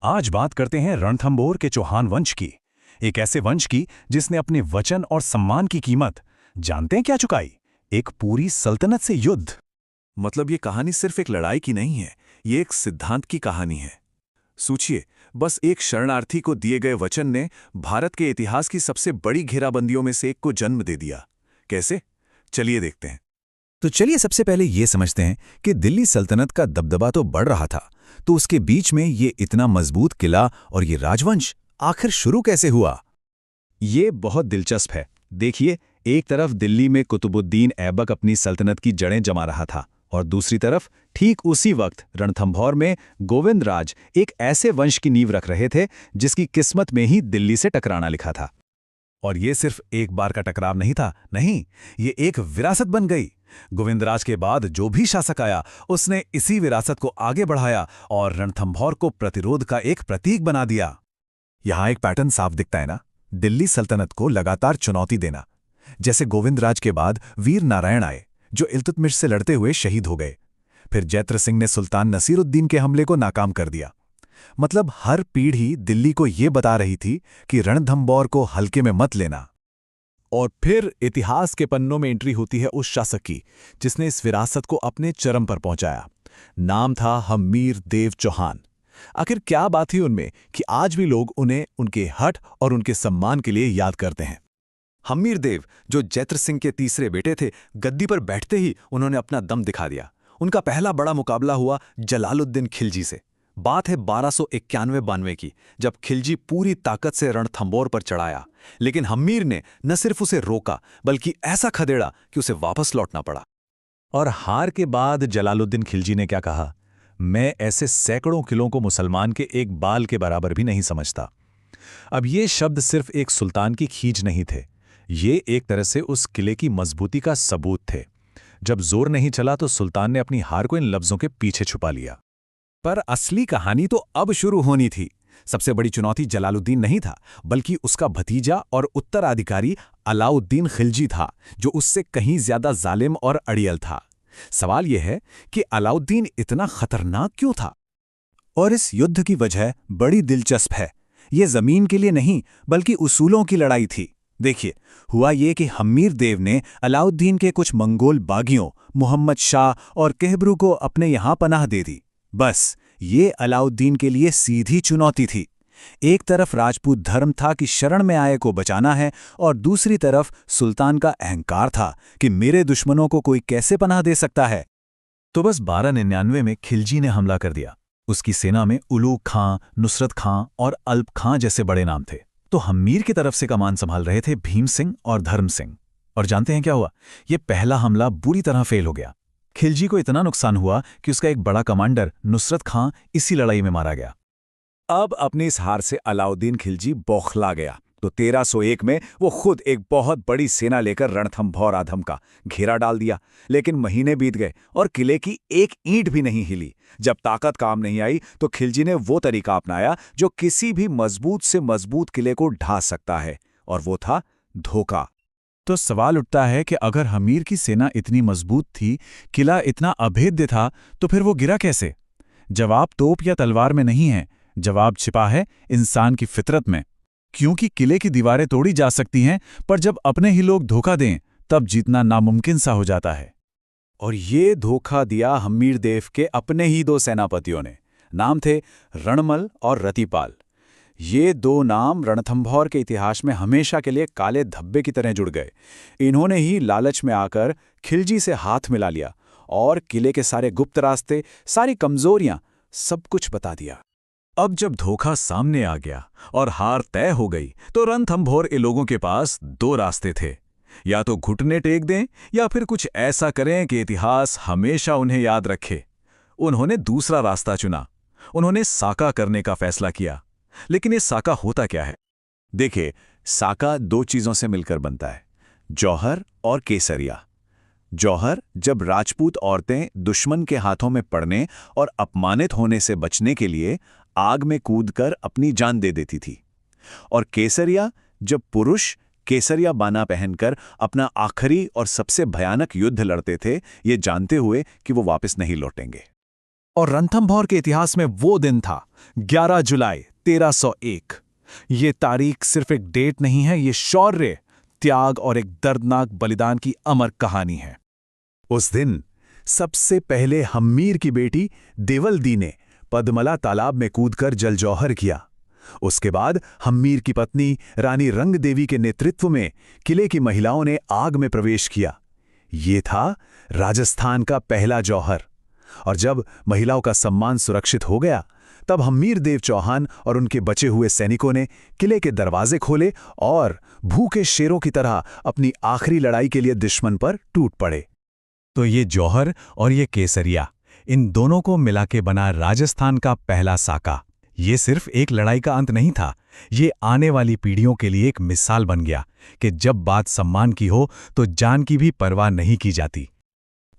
आज बात करते हैं रणथंभौर के चौहान वंश की। एक ऐसे वंश की जिसने अपने वचन और सम्मान की कीमत जानते हैं क्या चुकाई? एक पूरी सल्तनत से युद्ध। मतलब ये कहानी सिर्फ एक लड़ाई की नहीं है, ये एक सिद्धांत की कहानी है। सोचिए, बस एक शरणार्थी को दिए गए वचन ने भारत के इतिहास की सबसे बड़ी घेराबंदियों में से एक को जन्म दे दिया। कैसे? चलिए देखते हैं। तो चलिए सबसे पहले ये समझते हैं कि दिल्ली सल्तनत का दबदबा तो बढ़ रहा था, तो उसके बीच में ये इतना मजबूत किला और ये राजवंश आखिर शुरू कैसे हुआ? ये बहुत दिलचस्प है। देखिए, एक तरफ दिल्ली में कुतुबुद्दीन ऐबक अपनी सल्तनत की जड़ें जमा रहा था और दूसरी तरफ ठीक उसी वक्त रणथंभौर में गोविंदराज एक ऐसे वंश की नींव रख रहे थे जिसकी किस्मत में ही दिल्ली से टकराना लिखा था। और ये सिर्फ एक बार का टकराव नहीं था, नहीं, ये एक विरासत बन गई। गोविंदराज के बाद जो भी शासक आया उसने इसी विरासत को आगे बढ़ाया और रणथंभौर को प्रतिरोध का एक प्रतीक बना दिया। यहां एक पैटर्न साफ दिखता है ना, दिल्ली सल्तनत को लगातार चुनौती देना। जैसे गोविंदराज के बाद वीर नारायण आए जो इल्तुतमिश से लड़ते हुए शहीद हो गए। फिर जैत्र सिंह ने सुल्तान नसीरुद्दीन के हमले को नाकाम कर दिया। मतलब हर पीढ़ी दिल्ली को ये बता रही थी कि रणथंभौर को हल्के में मत लेना। और फिर इतिहास के पन्नों में एंट्री होती है उस शासक की जिसने इस विरासत को अपने चरम पर पहुंचाया। नाम था हम्मीर देव चौहान। आखिर क्या बात थी उनमें कि आज भी लोग उन्हें उनके हठ और उनके सम्मान के लिए याद करते हैं। हम्मीर देव, जो जैत्र सिंह के तीसरे बेटे थे, गद्दी पर बैठते ही उन्होंने अपना दम दिखा दिया। उनका पहला बड़ा मुकाबला हुआ जलालुद्दीन खिलजी से। बात है 1291-92 की, जब खिलजी पूरी ताकत से रणथंभौर पर चढ़ाया। लेकिन हम्मीर ने न सिर्फ उसे रोका बल्कि ऐसा खदेड़ा कि उसे वापस लौटना पड़ा। और हार के बाद जलालुद्दीन खिलजी ने क्या कहा? मैं ऐसे सैकड़ों किलों को मुसलमान के एक बाल के बराबर भी नहीं समझता। अब ये शब्द सिर्फ एक सुल्तान की खींच नहीं थे, ये एक तरह से उस किले की मजबूती का सबूत थे। जब जोर नहीं चला तो सुल्तान ने अपनी हार को इन लफ्जों के पीछे छुपा लिया। पर असली कहानी तो अब शुरू होनी थी। सबसे बड़ी चुनौती जलालुद्दीन नहीं था, बल्कि उसका भतीजा और उत्तराधिकारी अलाउद्दीन खिलजी था, जो उससे कहीं ज्यादा जालिम और अड़ियल था। सवाल यह है कि अलाउद्दीन इतना खतरनाक क्यों था? और इस युद्ध की वजह बड़ी दिलचस्प है। ये जमीन के लिए नहीं, बल्कि उसूलों की लड़ाई थी। देखिए, हुआ ये कि हम्मीर देव ने अलाउद्दीन के कुछ मंगोल बागियों मुहम्मद शाह और कहबरू को अपने यहां पनाह दे दी। बस ये अलाउद्दीन के लिए सीधी चुनौती थी। एक तरफ राजपूत धर्म था कि शरण में आए को बचाना है, और दूसरी तरफ सुल्तान का अहंकार था कि मेरे दुश्मनों को कोई कैसे पनाह दे सकता है। तो बस 1299 में खिलजी ने हमला कर दिया। उसकी सेना में उलूग खां, नुसरत खां और अल्प खां जैसे बड़े नाम थे। तो हम्मीर की तरफ से कमान संभाल रहे थे भीम सिंह और धर्म सिंह। और जानते हैं क्या हुआ? ये पहला हमला बुरी तरह फेल हो गया। खिलजी को इतना नुकसान हुआ कि उसका एक बड़ा कमांडर नुसरत खां इसी लड़ाई में मारा गया। अब अपनी इस हार से अलाउद्दीन खिलजी बौखला गया, तो 1301 में वो खुद एक बहुत बड़ी सेना लेकर रणथंभौर आधम का घेरा डाल दिया। लेकिन महीने बीत गए और किले की एक ईंट भी नहीं हिली। जब ताकत काम नहीं आई तो खिलजी ने वो तरीका अपनाया जो किसी भी मजबूत से मजबूत किले को ढा सकता है, और वो था धोखा। तो सवाल उठता है कि अगर हम्मीर की सेना इतनी मजबूत थी, किला इतना अभेद्य था, तो फिर वो गिरा कैसे? जवाब तोप या तलवार में नहीं है, जवाब छिपा है इंसान की फितरत में। क्योंकि किले की दीवारें तोड़ी जा सकती हैं, पर जब अपने ही लोग धोखा दें तब जीतना नामुमकिन सा हो जाता है। और ये धोखा दिया हम्मीर देव के अपने ही दो सेनापतियों ने। नाम थे रणमल और रतिपाल। ये दो नाम रणथंभौर के इतिहास में हमेशा के लिए काले धब्बे की तरह जुड़ गए। इन्होंने ही लालच में आकर खिलजी से हाथ मिला लिया और किले के सारे गुप्त रास्ते, सारी कमजोरियां, सब कुछ बता दिया। अब जब धोखा सामने आ गया और हार तय हो गई, तो रणथंभौर के लोगों के पास दो रास्ते थे। या तो घुटने टेक दें या फिर कुछ ऐसा करें कि इतिहास हमेशा उन्हें याद रखे। उन्होंने दूसरा रास्ता चुना। उन्होंने साका करने का फैसला किया। लेकिन ये साका होता क्या है? देखिए, साका दो चीजों से मिलकर बनता है, जौहर और केसरिया। जौहर जब राजपूत औरतें दुश्मन के हाथों में पड़ने और अपमानित होने से बचने के लिए आग में कूदकर अपनी जान दे देती थी। और केसरिया जब पुरुष केसरिया बाना पहनकर अपना आखिरी और सबसे भयानक युद्ध लड़ते थे, ये जानते हुए कि वो वापस नहीं लौटेंगे। और रणथंभौर के इतिहास में वो दिन था 11 जुलाई 1301। ये तारीख सिर्फ एक डेट नहीं है, ये शौर्य, त्याग और एक दर्दनाक बलिदान की अमर कहानी है। उस दिन सबसे पहले हम्मीर की बेटी देवलदी ने पद्मला तालाब में कूदकर जलजौहर किया। उसके बाद हम्मीर की पत्नी रानी रंगदेवी के नेतृत्व में किले की महिलाओं ने आग में प्रवेश किया। ये था राजस्थान का पहला जौहर। और जब महिलाओं का सम्मान सुरक्षित हो गया, तब हम्मीर देव चौहान और उनके बचे हुए सैनिकों ने किले के दरवाजे खोले और भूखे शेरों की तरह अपनी आखिरी लड़ाई के लिए दुश्मन पर टूट पड़े। तो ये जौहर और ये केसरिया, इन दोनों को मिला के बना राजस्थान का पहला साका। ये सिर्फ एक लड़ाई का अंत नहीं था, ये आने वाली पीढ़ियों के लिए एक मिसाल बन गया कि जब बात सम्मान की हो तो जान की भी परवाह नहीं की जाती।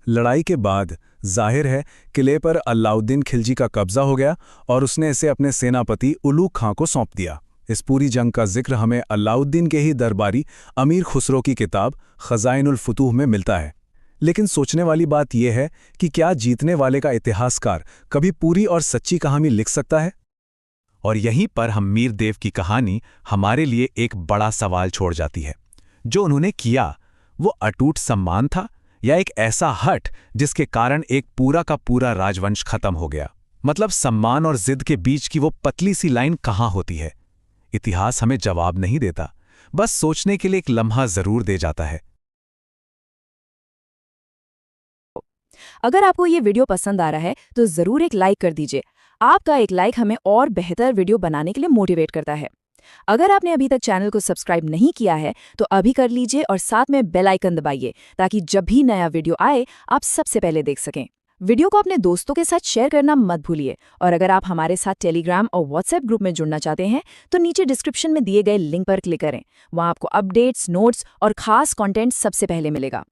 लड़ाई के बाद जाहिर है किले पर अलाउद्दीन खिलजी का कब्जा हो गया और उसने इसे अपने सेनापति उलूग खां को सौंप दिया। इस पूरी जंग का जिक्र हमें अलाउद्दीन के ही दरबारी अमीर खुसरो की किताब खज़ाइनुल फुतूह में मिलता है। लेकिन सोचने वाली बात यह है कि क्या जीतने वाले का इतिहासकार कभी पूरी और सच्ची कहानी लिख सकता है? और यहीं पर हम्मीर देव की कहानी हमारे लिए एक बड़ा सवाल छोड़ जाती है। जो उन्होंने किया वो अटूट सम्मान था या एक ऐसा हठ जिसके कारण एक पूरा का पूरा राजवंश खत्म हो गया? मतलब सम्मान और जिद के बीच की वो पतली सी लाइन कहाँ होती है? इतिहास हमें जवाब नहीं देता, बस सोचने के लिए एक लम्हा जरूर दे जाता है। अगर आपको ये वीडियो पसंद आ रहा है तो जरूर एक लाइक कर दीजिए। आपका एक लाइक हमें और बेहतर वीडियो बनाने के लिए मोटिवेट करता है। अगर आपने अभी तक चैनल को सब्सक्राइब नहीं किया है तो अभी कर लीजिए और साथ में बेल आइकन दबाइए ताकि जब भी नया वीडियो आए आप सबसे पहले देख सकें। वीडियो को अपने दोस्तों के साथ शेयर करना मत भूलिए। और अगर आप हमारे साथ टेलीग्राम और व्हाट्सएप ग्रुप में जुड़ना चाहते हैं तो नीचे डिस्क्रिप्शन में दिए गए लिंक पर क्लिक करें। वहां आपको अपडेट्स, नोट्स और खास कंटेंट सबसे पहले मिलेगा।